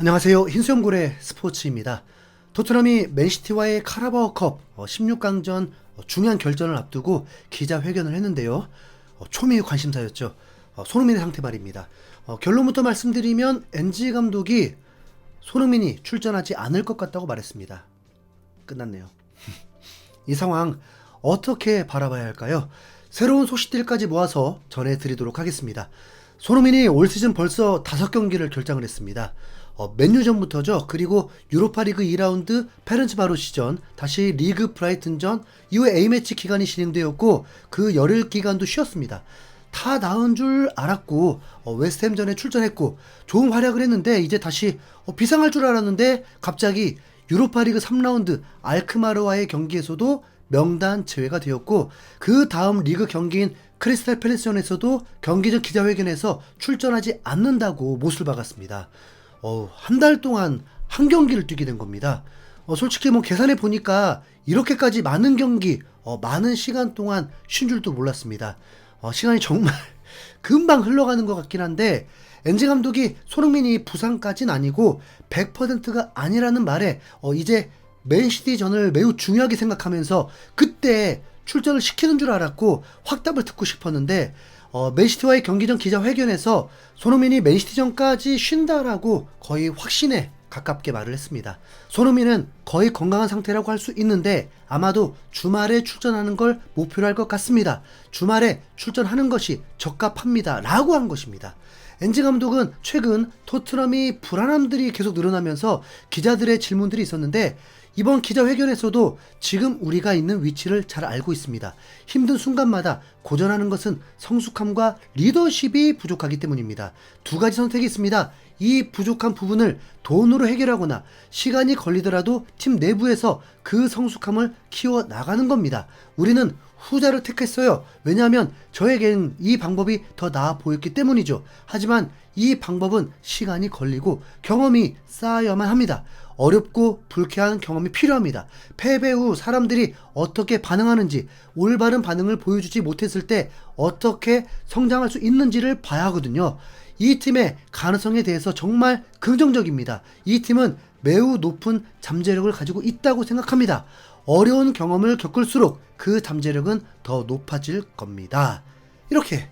안녕하세요. 흰수염고래 스포츠입니다. 토트넘이 맨시티와의 카라바오컵 16강전 중요한 결전을 앞두고 기자회견을 했는데요. 초미의 관심사였죠. 손흥민의 상태 말입니다. 결론부터 말씀드리면 NG 감독이 손흥민이 출전하지 않을 것 같다고 말했습니다. 끝났네요. 이 상황 어떻게 바라봐야 할까요? 새로운 소식들까지 모아서 전해드리도록 하겠습니다. 손흥민이 올 시즌 벌써 5경기를 결장을 했습니다. 몇 년 전부터죠. 그리고 유로파리그 2라운드 페렌츠바로시전, 다시 리그 브라이튼전 이후에 A매치 기간이 진행되었고 그 열흘 기간도 쉬었습니다. 다 나은 줄 알았고 웨스트햄전에 출전했고 좋은 활약을 했는데 이제 다시 비상할 줄 알았는데 갑자기 유로파리그 3라운드 알크마르와의 경기에서도 명단 제외가 되었고 그 다음 리그 경기인 크리스탈 팰리스전에서도 경기 전 기자회견에서 출전하지 않는다고 못을 박았습니다. 한 달 동안 한 경기를 뛰게 된 겁니다. 솔직히 계산해 보니까 이렇게까지 많은 경기, 많은 시간 동안 쉰 줄도 몰랐습니다. 시간이 정말 금방 흘러가는 것 같긴 한데 엔지 감독이 손흥민이 부상까지는 아니고 100%가 아니라는 말에 이제 맨시티전을 매우 중요하게 생각하면서 그때 출전을 시키는 줄 알았고 확답을 듣고 싶었는데 맨시티와의 경기 전 기자회견에서 손흥민이 맨시티전까지 쉰다라고 거의 확신에 가깝게 말을 했습니다. 손흥민은 거의 건강한 상태라고 할 수 있는데 아마도 주말에 출전하는 걸 목표로 할 것 같습니다. 주말에 출전하는 것이 적합합니다 라고 한 것입니다. 엔지 감독은 최근 토트넘이 불안함들이 계속 늘어나면서 기자들의 질문들이 있었는데 이번 기자회견에서도 지금 우리가 있는 위치를 잘 알고 있습니다. 힘든 순간마다 고전하는 것은 성숙함과 리더십이 부족하기 때문입니다. 두 가지 선택이 있습니다. 이 부족한 부분을 돈으로 해결하거나 시간이 걸리더라도 팀 내부에서 그 성숙함을 키워나가는 겁니다. 우리는 후자를 택했어요. 왜냐하면 저에겐 이 방법이 더 나아 보였기 때문이죠. 하지만 이 방법은 시간이 걸리고 경험이 쌓여야만 합니다. 어렵고 불쾌한 경험이 필요합니다. 패배 후 사람들이 어떻게 반응하는지, 올바른 반응을 보여주지 못했을 때 어떻게 성장할 수 있는지를 봐야 하거든요. 이 팀의 가능성에 대해서 정말 긍정적입니다. 이 팀은 매우 높은 잠재력을 가지고 있다고 생각합니다. 어려운 경험을 겪을수록 그 잠재력은 더 높아질 겁니다. 이렇게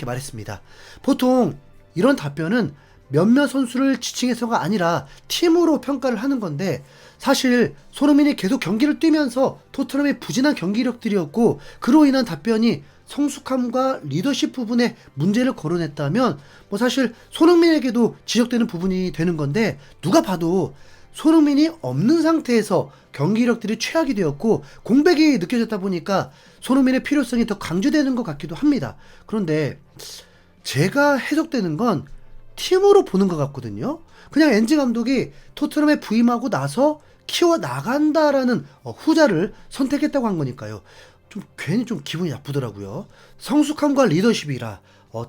말했습니다. 보통 이런 답변은 몇몇 선수를 지칭해서가 아니라 팀으로 평가를 하는 건데 사실 손흥민이 계속 경기를 뛰면서 토트넘의 부진한 경기력들이었고 그로 인한 답변이 성숙함과 리더십 부분에 문제를 거론했다면 사실 손흥민에게도 지적되는 부분이 되는 건데 누가 봐도 손흥민이 없는 상태에서 경기력들이 최악이 되었고 공백이 느껴졌다 보니까 손흥민의 필요성이 더 강조되는 것 같기도 합니다. 그런데 제가 해석되는 건 팀으로 보는 것 같거든요. 그냥 엔지 감독이 토트넘에 부임하고 나서 키워나간다라는 후자를 선택했다고 한 거니까요. 괜히 기분이 나쁘더라고요. 성숙함과 리더십이라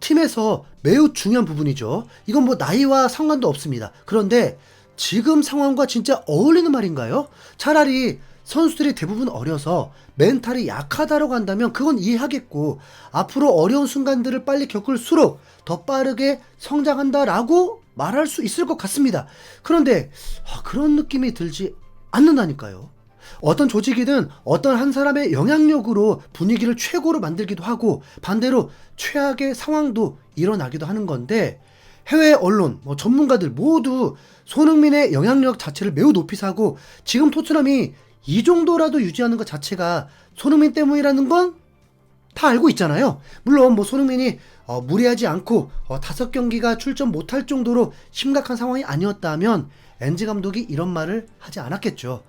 팀에서 매우 중요한 부분이죠. 이건 나이와 상관도 없습니다. 그런데 지금 상황과 진짜 어울리는 말인가요? 차라리 선수들이 대부분 어려서 멘탈이 약하다라고 한다면 그건 이해하겠고 앞으로 어려운 순간들을 빨리 겪을수록 더 빠르게 성장한다라고 말할 수 있을 것 같습니다. 그런데 그런 느낌이 들지 않는다니까요. 어떤 조직이든 어떤 한 사람의 영향력으로 분위기를 최고로 만들기도 하고 반대로 최악의 상황도 일어나기도 하는 건데 해외 언론, 전문가들 모두 손흥민의 영향력 자체를 매우 높이 사고 지금 토트넘이 이 정도라도 유지하는 것 자체가 손흥민 때문이라는 건 다 알고 있잖아요. 물론 손흥민이 무리하지 않고 5경기가 출전 못할 정도로 심각한 상황이 아니었다면 엔지 감독이 이런 말을 하지 않았겠죠.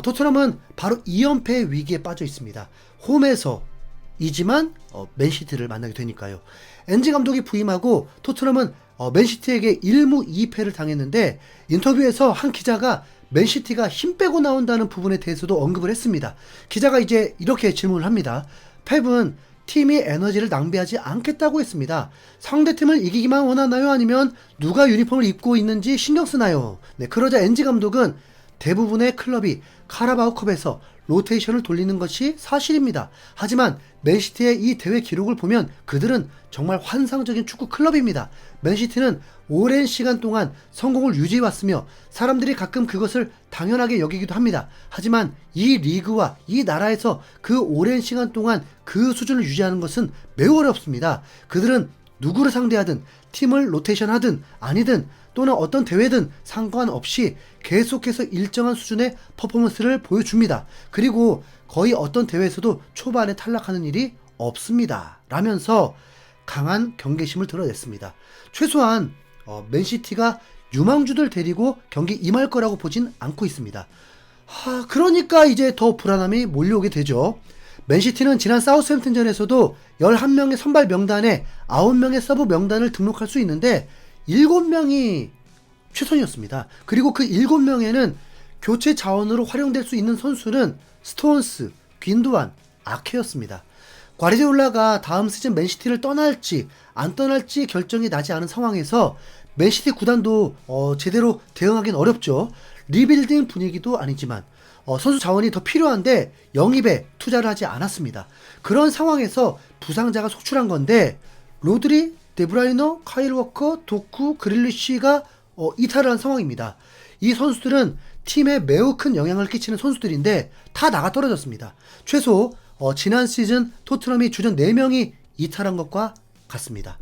토트넘은 바로 2연패의 위기에 빠져 있습니다. 홈에서이지만 맨시티를 만나게 되니까요. 엔지 감독이 부임하고 토트넘은 맨시티에게 1무 2패를 당했는데 인터뷰에서 한 기자가 맨시티가 힘 빼고 나온다는 부분에 대해서도 언급을 했습니다. 기자가 이제 이렇게 질문을 합니다. 펩은 팀이 에너지를 낭비하지 않겠다고 했습니다. 상대팀을 이기기만 원하나요? 아니면 누가 유니폼을 입고 있는지 신경 쓰나요? 그러자 엔지 감독은 대부분의 클럽이 카라바오컵에서 로테이션을 돌리는 것이 사실입니다. 하지만 맨시티의 이 대회 기록을 보면 그들은 정말 환상적인 축구 클럽입니다. 맨시티는 오랜 시간 동안 성공을 유지해왔으며 사람들이 가끔 그것을 당연하게 여기기도 합니다. 하지만 이 리그와 이 나라에서 그 오랜 시간 동안 그 수준을 유지하는 것은 매우 어렵습니다. 그들은 누구를 상대하든 팀을 로테이션하든 아니든 또는 어떤 대회든 상관없이 계속해서 일정한 수준의 퍼포먼스를 보여줍니다. 그리고 거의 어떤 대회에서도 초반에 탈락하는 일이 없습니다. 라면서 강한 경계심을 드러냈습니다. 최소한 맨시티가 유망주들 데리고 경기 임할 거라고 보진 않고 있습니다. 그러니까 이제 더 불안함이 몰려오게 되죠. 맨시티는 지난 사우스햄튼전에서도 11명의 선발 명단에 9명의 서브 명단을 등록할 수 있는데 7명이 최선이었습니다. 그리고 그 7명에는 교체 자원으로 활용될 수 있는 선수는 스톤스, 귄두안, 아케였습니다. 과르디올라가 다음 시즌 맨시티를 떠날지 안 떠날지 결정이 나지 않은 상황에서 맨시티 구단도 제대로 대응하기는 어렵죠. 리빌딩 분위기도 아니지만 선수 자원이 더 필요한데 영입에 투자를 하지 않았습니다. 그런 상황에서 부상자가 속출한 건데 로드리, 데브라이너, 카일 워커, 도쿠, 그릴리쉬가 이탈을 한 상황입니다. 이 선수들은 팀에 매우 큰 영향을 끼치는 선수들인데 다 나가 떨어졌습니다. 최소 지난 시즌 토트넘이 주전 4명이 이탈한 것과 같습니다.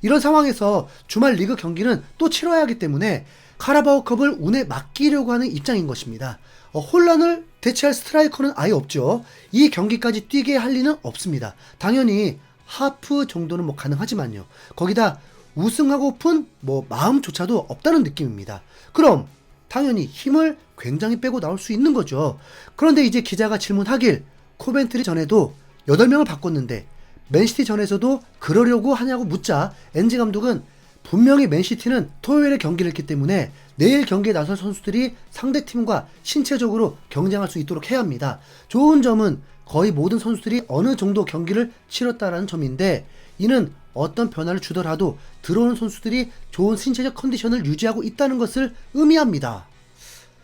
이런 상황에서 주말 리그 경기는 또 치러야 하기 때문에 카라바오컵을 운에 맡기려고 하는 입장인 것입니다. 혼란을 대체할 스트라이커는 아예 없죠. 이 경기까지 뛰게 할 리는 없습니다. 당연히 하프 정도는 가능하지만요. 거기다 우승하고픈 마음조차도 없다는 느낌입니다. 그럼 당연히 힘을 굉장히 빼고 나올 수 있는 거죠. 그런데 이제 기자가 질문하길 코벤트리 전에도 8명을 바꿨는데 맨시티 전에서도 그러려고 하냐고 묻자 엔지 감독은 분명히 맨시티는 토요일에 경기를 했기 때문에 내일 경기에 나설 선수들이 상대팀과 신체적으로 경쟁할 수 있도록 해야 합니다. 좋은 점은 거의 모든 선수들이 어느 정도 경기를 치렀다라는 점인데 이는 어떤 변화를 주더라도 들어오는 선수들이 좋은 신체적 컨디션을 유지하고 있다는 것을 의미합니다.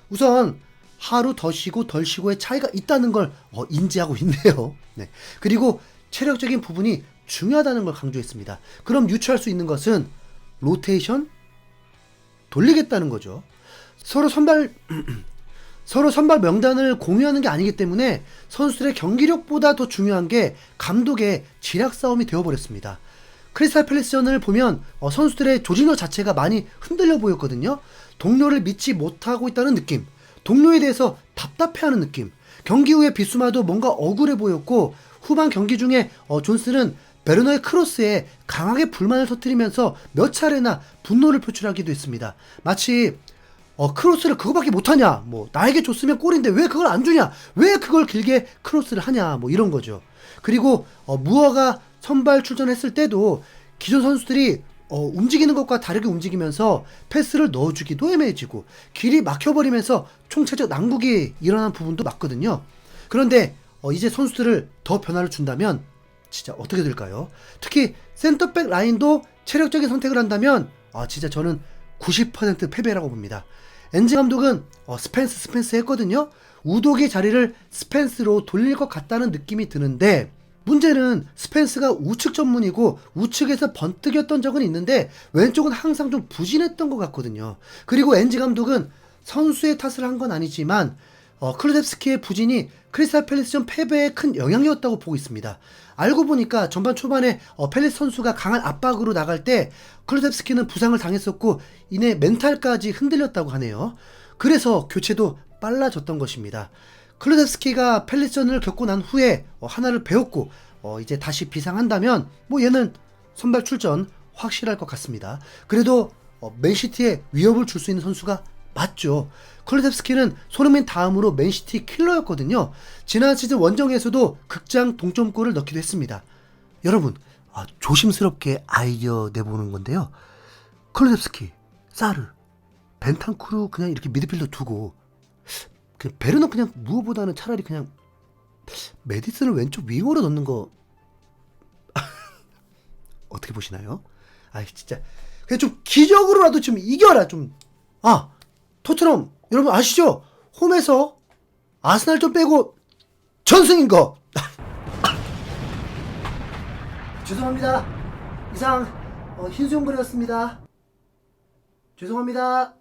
우선 하루 더 쉬고 덜 쉬고의 차이가 있다는 걸 인지하고 있네요. 네. 그리고 체력적인 부분이 중요하다는 걸 강조했습니다. 그럼 유추할 수 있는 것은 로테이션 돌리겠다는 거죠. 서로 선발 명단을 공유하는 게 아니기 때문에 선수들의 경기력보다 더 중요한 게 감독의 지략 싸움이 되어버렸습니다. 크리스탈 팰리스전을 보면 선수들의 조직력 자체가 많이 흔들려 보였거든요. 동료를 믿지 못하고 있다는 느낌, 동료에 대해서 답답해하는 느낌, 경기 후에 비수마도 뭔가 억울해 보였고 후반 경기 중에 존스는 베르너의 크로스에 강하게 불만을 터뜨리면서 몇 차례나 분노를 표출하기도 했습니다. 마치 크로스를 그거밖에 못하냐, 나에게 줬으면 골인데 왜 그걸 안 주냐, 왜 그걸 길게 크로스를 하냐, 이런 거죠. 그리고 무어가 선발 출전했을 때도 기존 선수들이 움직이는 것과 다르게 움직이면서 패스를 넣어주기도 애매해지고 길이 막혀버리면서 총체적 난국이 일어난 부분도 맞거든요. 그런데 이제 선수들을 더 변화를 준다면 진짜 어떻게 될까요? 특히 센터백 라인도 체력적인 선택을 한다면 진짜 저는 90% 패배라고 봅니다. 엔지 감독은 스펜스 했거든요. 우독의 자리를 스펜스로 돌릴 것 같다는 느낌이 드는데 문제는 스펜스가 우측 전문이고 우측에서 번뜩였던 적은 있는데 왼쪽은 항상 좀 부진했던 것 같거든요. 그리고 엔지 감독은 선수의 탓을 한 건 아니지만 클루셉스키의 부진이 크리스탈 팰리스전 패배에 큰 영향이었다고 보고 있습니다. 알고 보니까 전반 초반에 팰리스 선수가 강한 압박으로 나갈 때 클루셉스키는 부상을 당했었고 이내 멘탈까지 흔들렸다고 하네요. 그래서 교체도 빨라졌던 것입니다. 클루셉스키가 팰리스전을 겪고 난 후에 하나를 배웠고 이제 다시 비상한다면 얘는 선발 출전 확실할 것 같습니다. 그래도 맨시티에 위협을 줄 수 있는 선수가 맞죠. 클루셉스키는 손흥민 다음으로 맨시티 킬러였거든요. 지난 시즌 원정에서도 극장 동점골을 넣기도 했습니다. 여러분 조심스럽게 아이디어 내보는 건데요. 클루셉스키, 사르, 벤탄쿠르 그냥 이렇게 미드필더 두고 베르너 그냥 무어보다는 차라리 그냥 메디슨을 왼쪽 윙으로 넣는 거 어떻게 보시나요? 진짜 그냥 좀 기적으로라도 좀 이겨라 좀. 토트넘 여러분 아시죠? 홈에서 아스날 좀 빼고 전승인 거. 죄송합니다. 이상 흰수염 그렸습니다. 죄송합니다.